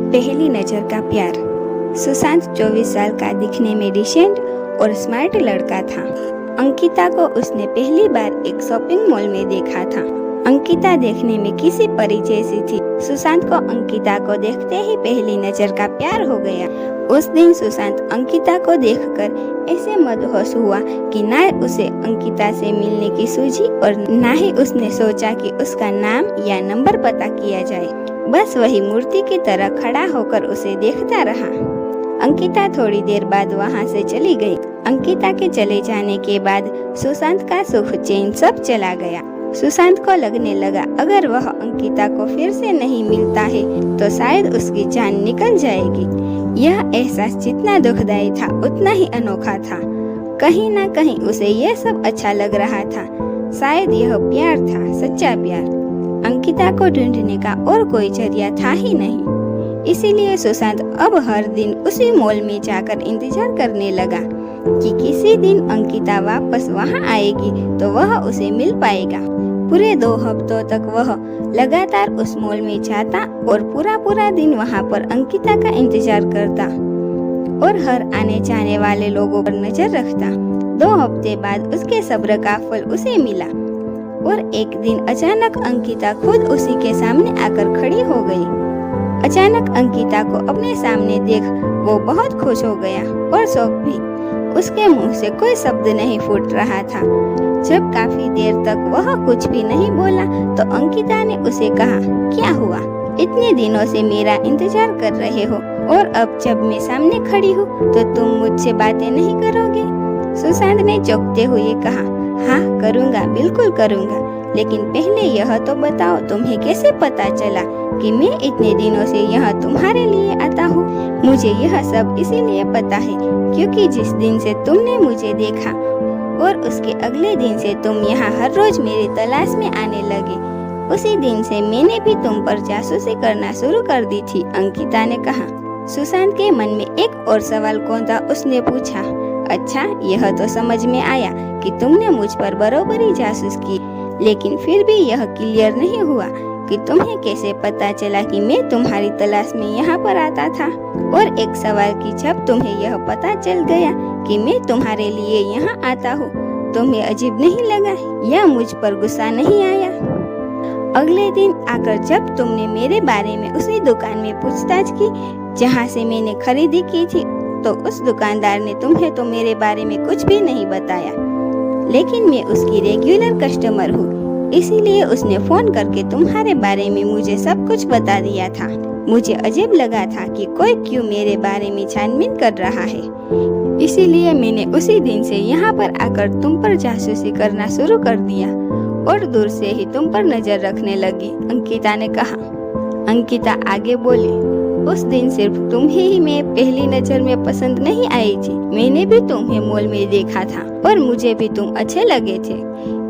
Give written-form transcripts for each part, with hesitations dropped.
पहली नजर का प्यार। सुशांत 24 साल का दिखने में डिसेंट और स्मार्ट लड़का था। अंकिता को उसने पहली बार एक शॉपिंग मॉल में देखा था। अंकिता देखने में किसी परी जैसी थी। सुशांत को अंकिता को देखते ही पहली नजर का प्यार हो गया। उस दिन सुशांत अंकिता को देखकर ऐसे मदहोश हुआ कि ना उसे अंकिता से मिलने की सूझी और ना ही उसने सोचा कि उसका नाम या नंबर पता किया जाए। बस वही मूर्ति की तरह खड़ा होकर उसे देखता रहा। अंकिता थोड़ी देर बाद वहां से चली गई। अंकिता के चले जाने के बाद सुशांत का सुख चैन सब चला गया। सुशांत को लगने लगा अगर वह अंकिता को फिर से नहीं मिलता है तो शायद उसकी जान निकल जाएगी। यह एहसास जितना दुखदाई था उतना ही अनोखा था। कहीं ना कहीं उसे यह सब अच्छा लग रहा था। शायद यह प्यार था, सच्चा प्यार। अंकिता को ढूंढने का और कोई जरिया था ही नहीं। इसीलिए सुशांत अब हर दिन उसी मॉल में जाकर इंतजार करने लगा कि किसी दिन अंकिता वापस वहां आएगी तो वह उसे मिल पाएगा। पूरे 2 हफ्तों तक वह लगातार उस मॉल में जाता और पूरा दिन वहां पर अंकिता का इंतजार करता और हर आने जाने वाले लोगों पर नजर रखता। 2 हफ्ते बाद उसके सब्र का फल उसे मिला और एक दिन अचानक अंकिता खुद उसी के सामने आकर खड़ी हो गई। अचानक अंकिता को अपने सामने देख वो बहुत खुश हो गया और शौक भी। उसके मुंह से कोई शब्द नहीं फूट रहा था। जब काफी देर तक वह कुछ भी नहीं बोला तो अंकिता ने उसे कहा, क्या हुआ? इतने दिनों से मेरा इंतजार कर रहे हो और अब जब मैं सामने खड़ी हूँ तो तुम मुझसे बातें नहीं करोगे? सुशांत ने चौंकते हुए कहा, हाँ करूँगा, बिल्कुल करूँगा, लेकिन पहले यह तो बताओ तुम्हें कैसे पता चला कि मैं इतने दिनों से यहाँ तुम्हारे लिए आता हूँ? मुझे यह सब इसीलिए पता है क्योंकि जिस दिन से तुमने मुझे देखा और उसके अगले दिन से तुम यहाँ हर रोज मेरी तलाश में आने लगे, उसी दिन से मैंने भी तुम पर जासूसी करना शुरू कर दी थी, अंकिता ने कहा। सुशांत के मन में एक और सवाल कौंधा। उसने पूछा, अच्छा यह तो समझ में आया कि तुमने मुझ पर बरोबरी जासूस की, लेकिन फिर भी यह क्लियर नहीं हुआ कि तुम्हें कैसे पता चला कि मैं तुम्हारी तलाश में यहाँ पर आता था। और एक सवाल कि जब तुम्हें यह पता चल गया कि मैं तुम्हारे लिए यहाँ आता हूँ, तुम्हें अजीब नहीं लगा या मुझ पर गुस्सा नहीं आया? अगले दिन आकर जब तुमने मेरे बारे में उसी दुकान में पूछताछ की जहाँ से मैंने खरीदी की थी, तो उस दुकानदार ने तुम्हें तो मेरे बारे में कुछ भी नहीं बताया, लेकिन मैं उसकी रेगुलर कस्टमर हूँ, इसीलिए उसने फोन करके तुम्हारे बारे में मुझे सब कुछ बता दिया था। मुझे अजीब लगा था कि कोई क्यों मेरे बारे में छानबीन कर रहा है, इसीलिए मैंने उसी दिन से यहाँ पर आकर तुम पर जासूसी करना शुरू कर दिया और दूर से ही तुम पर नजर रखने लगी, अंकिता ने कहा। अंकिता आगे बोली, उस दिन सिर्फ तुम्हें ही मैं पहली नजर में पसंद नहीं आई थी, मैंने भी तुम्हें मॉल में देखा था और मुझे भी तुम अच्छे लगे थे।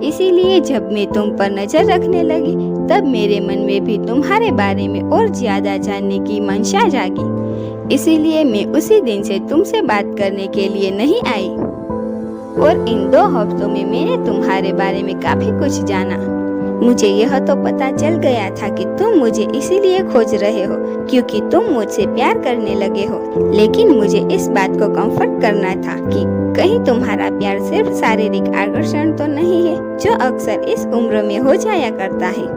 इसीलिए जब मैं तुम पर नजर रखने लगी तब मेरे मन में भी तुम्हारे बारे में और ज्यादा जानने की मंशा जागी। इसीलिए मैं उसी दिन से तुमसे बात करने के लिए नहीं आई और इन 2 हफ्तों में मैंने तुम्हारे बारे में काफी कुछ जाना। मुझे यह तो पता चल गया था कि तुम मुझे इसीलिए खोज रहे हो क्योंकि तुम मुझसे प्यार करने लगे हो, लेकिन मुझे इस बात को कंफर्ट करना था कि कहीं तुम्हारा प्यार सिर्फ शारीरिक आकर्षण तो नहीं है जो अक्सर इस उम्र में हो जाया करता है।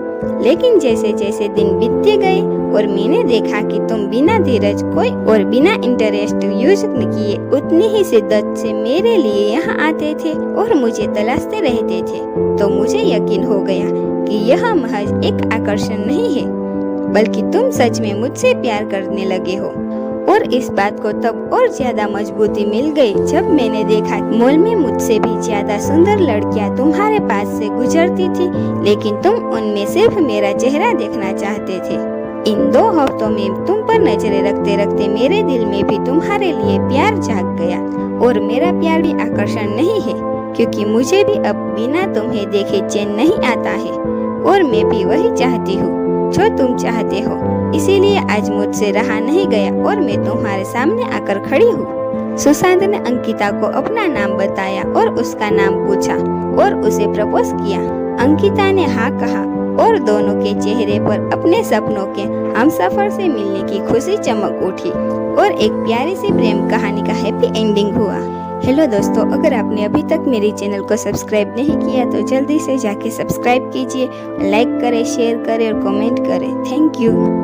लेकिन जैसे जैसे दिन बीतते गए और मैंने देखा कि तुम बिना धीरज कोई और बिना इंटरेस्ट यूज किए उतनी ही शिद्दत से मेरे लिए यहाँ आते थे और मुझे तलाशते रहते थे, तो मुझे यकीन हो गया कि यह महज एक आकर्षण नहीं है बल्कि तुम सच में मुझसे प्यार करने लगे हो। और इस बात को तब और ज्यादा मजबूती मिल गई जब मैंने देखा मॉल में मुझसे भी ज्यादा सुंदर लड़कियां तुम्हारे पास से गुजरती थी, लेकिन तुम उनमें सिर्फ मेरा चेहरा देखना चाहते थे। इन 2 हफ्तों में तुम पर नजरें रखते रखते मेरे दिल में भी तुम्हारे लिए प्यार जाग गया और मेरा प्यार भी आकर्षण नहीं है क्योंकि मुझे भी अब बिना तुम्हें देखे चैन नहीं आता है और मैं भी वही चाहती हूँ जो तुम चाहते हो। इसीलिए आज मुझसे रहा नहीं गया और मैं तुम्हारे सामने आकर खड़ी हूँ। सुशांत ने अंकिता को अपना नाम बताया और उसका नाम पूछा और उसे प्रपोज किया। अंकिता ने हाँ कहा और दोनों के चेहरे पर अपने सपनों के हमसफर से मिलने की खुशी चमक उठी और एक प्यारी सी प्रेम कहानी का हैप्पी एंडिंग हुआ। हेलो दोस्तों, अगर आपने अभी तक मेरे चैनल को सब्सक्राइब नहीं किया तो जल्दी से जाके सब्सक्राइब कीजिए, लाइक करें, शेयर करें और कमेंट करें। Thank you.